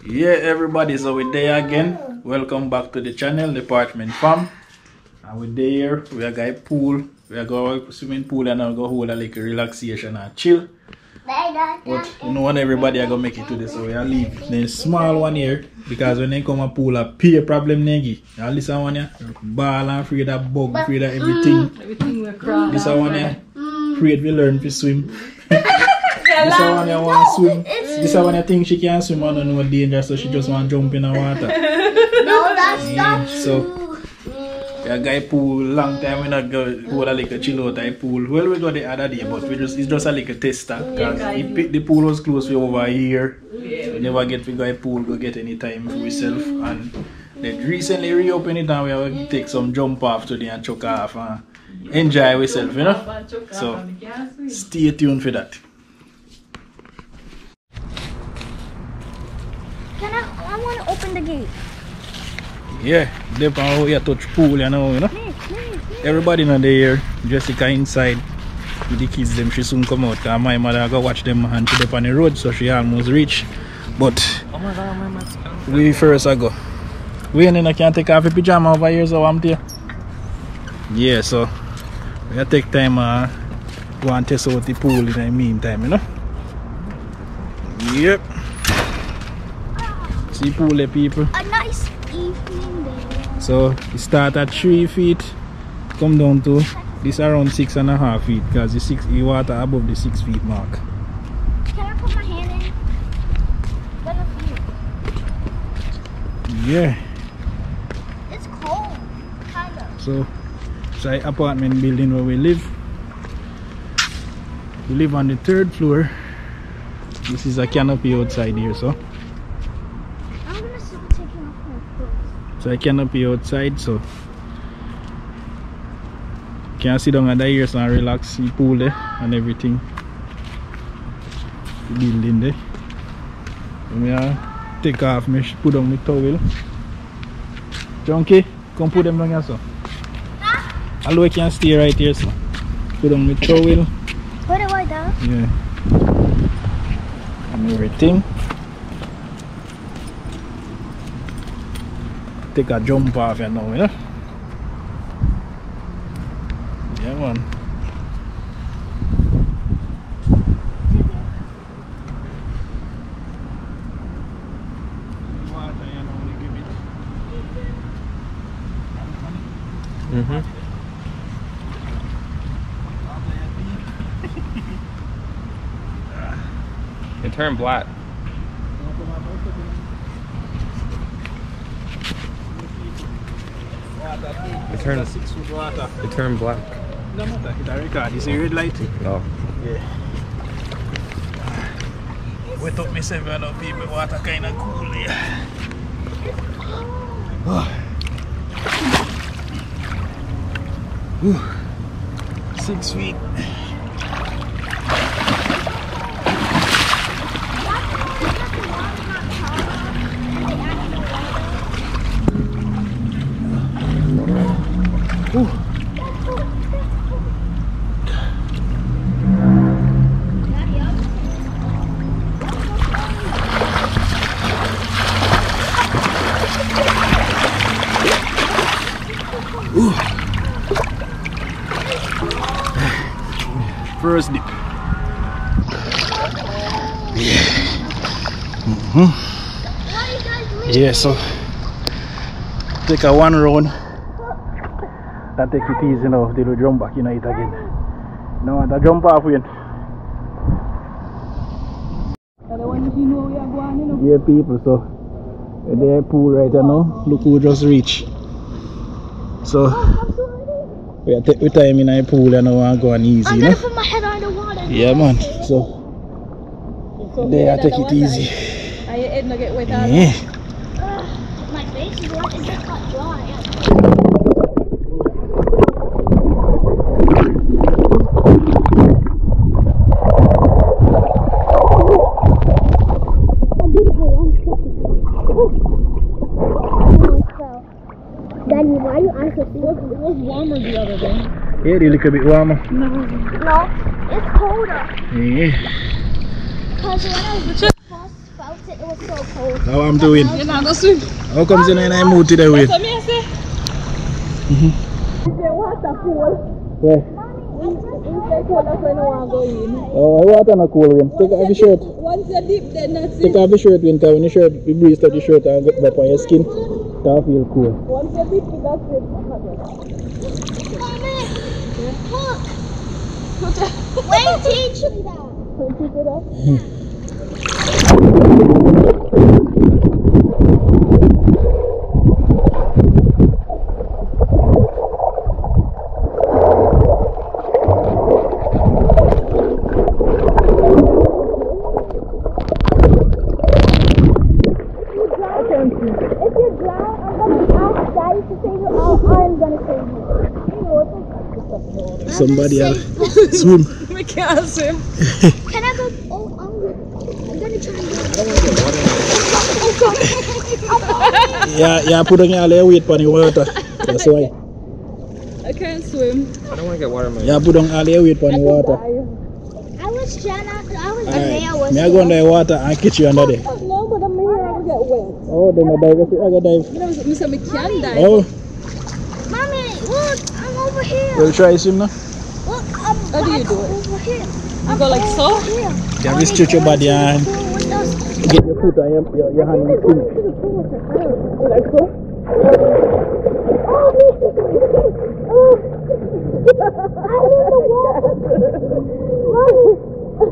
Yeah, everybody, so we're there again. Welcome back to the channel, the Parchment Fam. And we're there, we are going pool. We are going to swimming pool and I'll go hold a little relaxation and chill. But you know, when everybody are going to make it to this, so we are leave. There's a small one here, because when they come a pool, a pay problem negi. You listen one here, ball and afraid of bug, afraid of everything. Everything will crawl. This one here, afraid we learn to swim. This one you want to swim. This one you think she can't swim and don't know danger, so she just want to jump in the water. No, that's not true. So, a guy pool long time we not go hold a like a chill out a pool. Well, we got the other day, but it's just a like a tester. Because the pool was closed for over a year. We never get to go a pool, go get any time for yourself. And they recently reopened it and we have to take some jump off today and chuck off and enjoy ourselves, you know. So, stay tuned for that. I want to open the gate. Yeah, depends on how you touch pool, you know. Everybody in there, Jessica inside with the kids, them she soon come out. Cause my mother go watch them and she up on the road, so she almost reach. But we first go. We ain't can't take off the pajama over here, so I'm there. Yeah, so we take time go and test out the pool in the meantime, you know. Yep. See pool people. A nice evening day. So it start at 3 feet, come down to this around 6.5 feet, because the water above the 6 feet mark. Can I put my hand in? Let up here. Yeah. It's cold, kinda. So it's an apartment building where we live. We live on the 3rd floor. This is a canopy outside here, so. So I cannot be outside, so can sit down at the ears and relax, see pool there and everything. The building there. And I take off me, put on my towel. Junkie, come put them down here, so. Although I can stay right here, so. Put on my towel. Put it right down? Yeah. And everything. Take a jump off you know, you know? Yeah, man. It turned black. It turned black. No matter, it's a record. You see red light? No. Yeah. Wet up myself and now people water kinda cool here. Oh. 6 feet. First dip. Yeah. Yeah, so take a one round and take it easy now till we jump back in it again. Now I jump off in. Yeah, people, so we're there pool right now. Look who just reached. So We take the time in the pool and I go on easy, I'm you gonna know? put my head on the water. Yeah, man. So there, I take it easy. And your head not get wet. Yeah. My face is wet. It just got dry. Daddy, why you ask us? It was warmer the other day. Yeah, a little bit warmer. No, it's colder. Yeah. Because when I first felt it, it was so cold. How I'm doing? You're not going to swim. How comes in and I move today with? That's what I say. Water pool. Where? Oh, I water not cool again. Take off your shirt. Once you dip, then that's it. Take off your shirt when you shirt, you breeze touch your shirt and get back on your skin. That feel cool. Once you dip, that's it. Mommy, look. Wait, teach me that. Keep it up. If you drown, I'm gonna ask Daddy to save you, or I'm gonna save you. Somebody else swim. We can't swim. Can I go? Oh, I'm gonna try and go. Yeah, put on your weight on the water. That's why. I can't swim. I don't want to get watermelon. Yeah, put on all your weight on the water. I was Jenna, I was Alright, may I go under the water and catch you under there? No, but I'm here, I will get wet. Oh, then I dive. I go dive. You know, I can dive. Oh, Mommy, look, I'm over here. we'll try swim now. Look, How do you do it? over here. You go like so? Here. You have to stretch your body and get your foot and your hand in the sink. Like so? I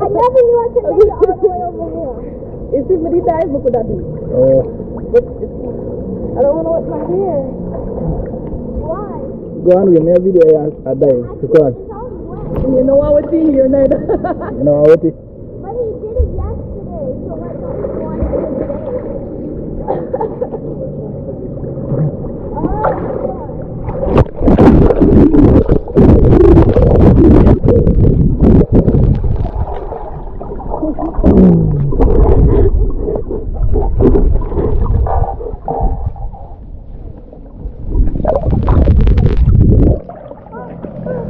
never knew I could make it all the way over here. If somebody dies, what could I do? Oh, I don't want to wet my hair. Why? go on with me a video and I dive. Because, It's all wet. You know I would see here neither. you know what it is? But he did it yesterday, so let's not want to do it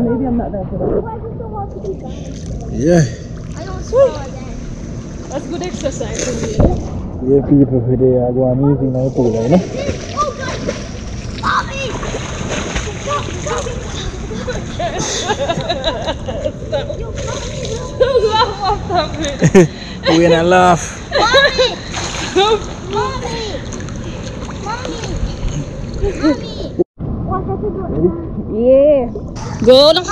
Maybe I'm not there for that. Why does the water be bad? Yeah. I don't swim again. That's good exercise for me. Yeah, people they are going easy now too, you know? Oh, God! Mommy! We ain't laugh. Mommy! Mommy! Watch, I can do it. Yeah. Go now.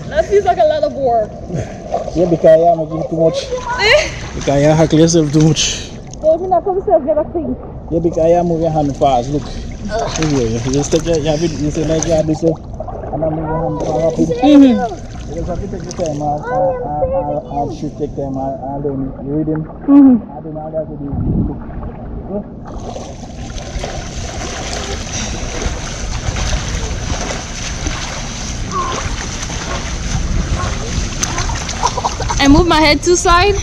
That feels like a lot of work. Yeah, because you're making too much. Because you hackle yourself too much. So if you not come yourself, get a thing. Yeah, because I move your hand fast. Look. You just take your habit, you say like that, this way. And I move your hand fast. You just have to take the time. I should take time. I don't read him. I don't know how to do it. I move my head to side.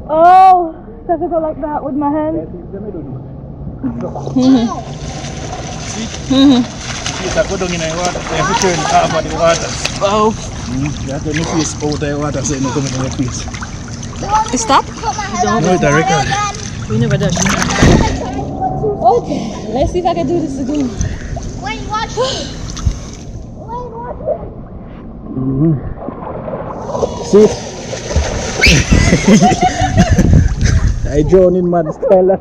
Oh, so I have to go like that with my hand. You have to go down in the water. You have to turn half of the water. Oh. You have to make face out of the water so you don't come in your face. Stop? No, it's a record. We never done. Okay, let's see if I can do this again. Wait, watch me. Wait, watch me. See? I drown in mud style. I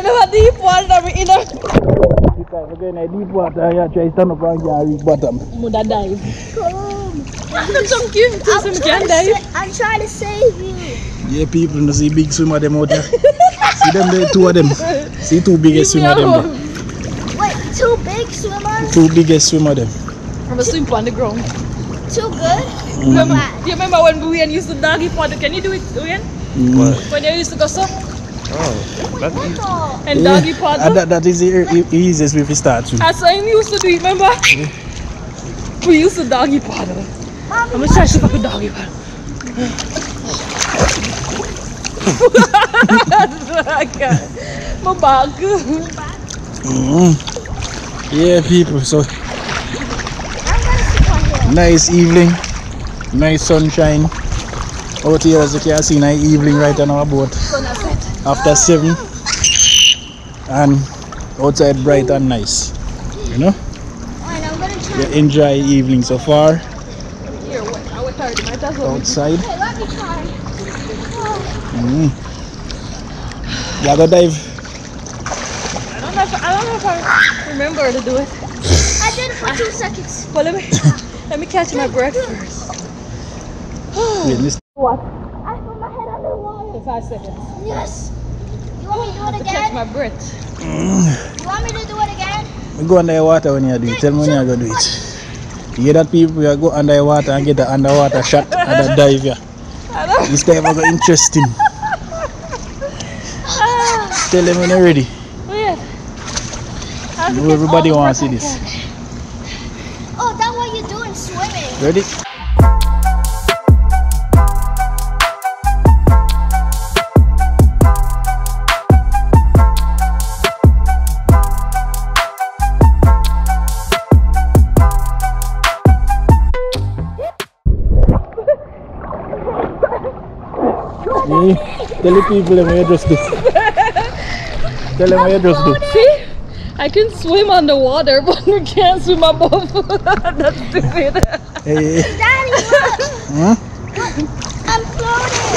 never deep water in there. Again, I deep water. I try to stand up and reach bottom. Muda dive. I'm so cute. I'm trying to save you. Yeah, people, you see big swimmer them out there. See them there, two of them. See two biggest swimmer them there. Wait, two big swimmers? Two biggest swimmer them. I'm a swim on the ground. Too good? Do you remember when we used to doggy pond? Can you do it again? When they used to go so? Oh, that's easy. And doggy pond. That is the easiest way to start to. That's what I used to do, remember? Yeah. We used to doggy pond. I'm gonna try to see if I can doggy pond. My bag. Yeah, people, so nice evening, nice sunshine out here. As you can see, nice evening right on our boat after 7, and outside bright and nice, you know. You enjoy evening so far outside. You go dive. I don't know if I remember to do it. I did it for 2 seconds. Well, let me catch my breath first. What? I put my head under water. For 5 seconds. Yes. You want me to do it To again? catch my breath. You want me to do it again? You go under the water when you do it. Tell me when you go do it. You hear that, people? You go under the water and get an underwater shot at that dive. Yeah. This time I go interesting. Tell them when you're ready. Wait. Everybody wants to see this. Oh, that's what you're doing, swimming. Ready? Tell the people what you just do. Tell them what you just do. See? I can swim underwater, but I can't swim above. That's stupid. Hey. Daddy, look. Huh? I'm floating.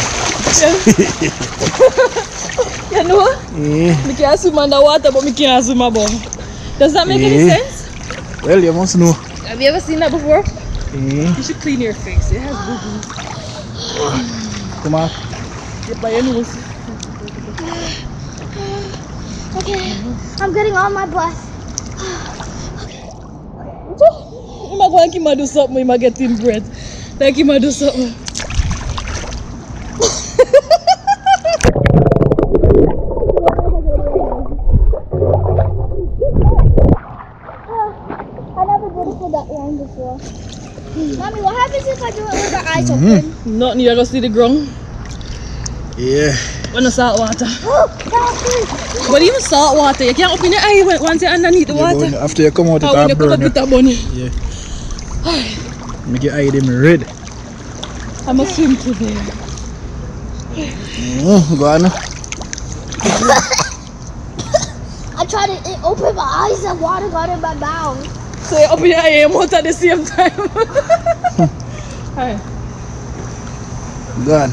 You know? Yeah. I can't swim underwater, but I can't swim above. Does that make any sense? Well, you must know. Have you ever seen that before? Yeah. You should clean your face. It has boo-boos. Come on. Get by your nose. Okay, I'm getting all my breath. I'm going to do something. I'm getting breath. Like you do something. I never did it for that long before. Mommy, what happens if I do it with the eyes open? Nothing, you're going to see the ground. Yeah. On the salt water. But even salt water, you can't open your eye once you're underneath the water. Yeah, after you come out, when you come out with that bunny. Yeah. Make your eye them red. I must swim today. Go on. I tried to open my eyes and water got in my mouth. So you open your eye and mouth at the same time. Alright. Go on.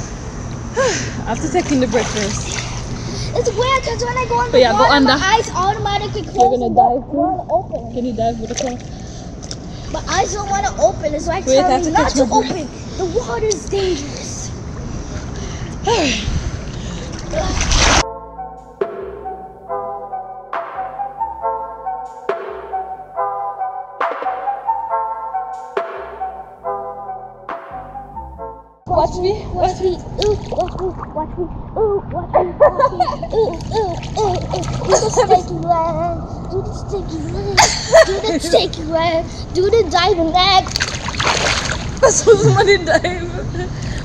After taking the breath first. It's weird because when I go in But yeah, the go water, under. my eyes automatically close. You're gonna dive and open. Can you dive with the car? But My eyes don't want to open. It's like Wait, telling me that's not to a open. The water is dangerous. Watch me. Watch me, ooh, watch me, watch me, ooh, watch me, watch me, ooh, ooh, ooh, ooh. Do the sticky leg, do the sticky leg, do the sticky leg, do the diving leg. That's what somebody dive.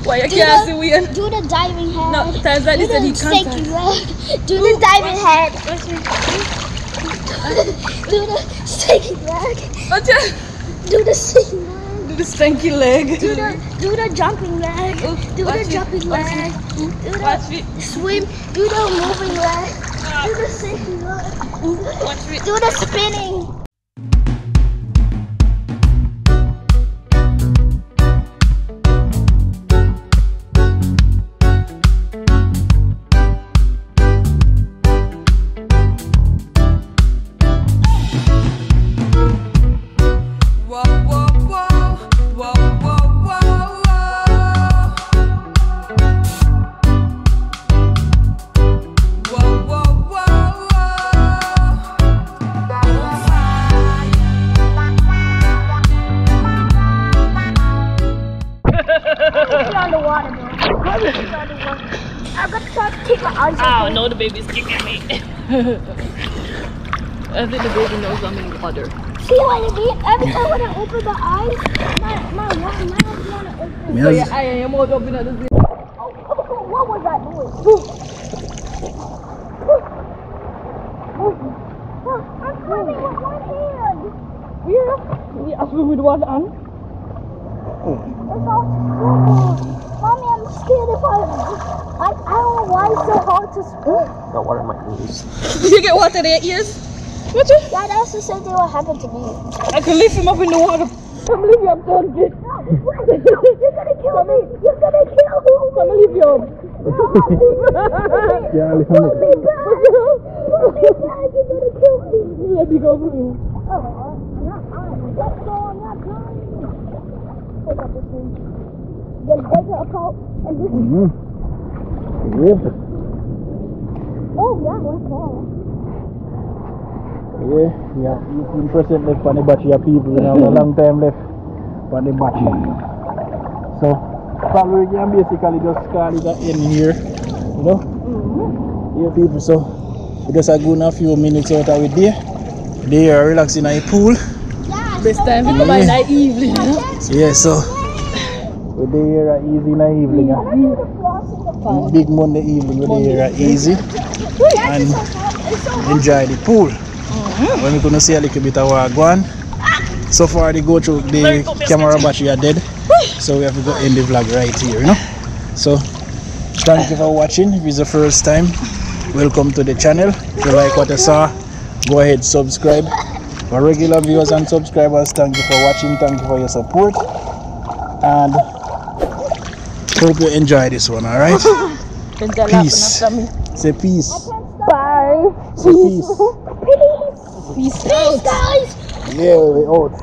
Why you can't see we and Do the diving head. no, times like Do this and he the can't. sticky leg, do the diving head. Watch me. Do the sticky leg, Watch it. do the sticky leg. Do the stanky leg. Do the jumping leg, do watch the me, jumping watch leg, do Watch me. the swim, do the moving leg, do the sticky leg, Watch me. do the spinning. Underwater, man. I'm gonna try to take my eyes off. Oh no, the baby's kicking me. I think the baby knows I'm in water. See what I mean? Every time when I open my eyes, my eyes want to open. So yeah, I am out up in the sea. What was that noise? I'm swimming with one hand. Yeah, I swim with one hand. It's all Mommy, I'm scared if I don't know why it's so hard to swim. Got water in my ears. Did you get water in your ears? What you? Yeah, that's the same thing what happened to me. I can lift him up in the water. Come leave you up, don't you? You're gonna kill me. You're gonna kill me. Come leave you up. Yeah, Pull me back. Pull me back. You're gonna kill me. Let me go through. Oh, I'm not trying. Let's go. I'm not trying. Pick up this thing. Get a bigger approach and this. Yep. Oh, yeah, let's go. Yeah, 18% left on the battery of people. We have a long time left on the battery. So, probably we can basically just call it an end here. You know? Yeah, people. So, we just are going a few minutes out of it there. They are relaxing in a pool. Yeah, Best time to come by that evening. Yeah, so we're there easy in the evening. Big Monday evening, we're there easy and enjoy the pool. When we're gonna see a little bit of what going on. So far they go through the camera battery are dead. So we have to go end the vlog right here, you know. So thank you for watching. If it's the first time, welcome to the channel. If you like what you saw, go ahead subscribe. For regular viewers and subscribers, thank you for watching, thank you for your support, and hope you enjoy this one. Alright? Peace. Say peace. Bye. Say peace. Peace, guys. Yeah, we out.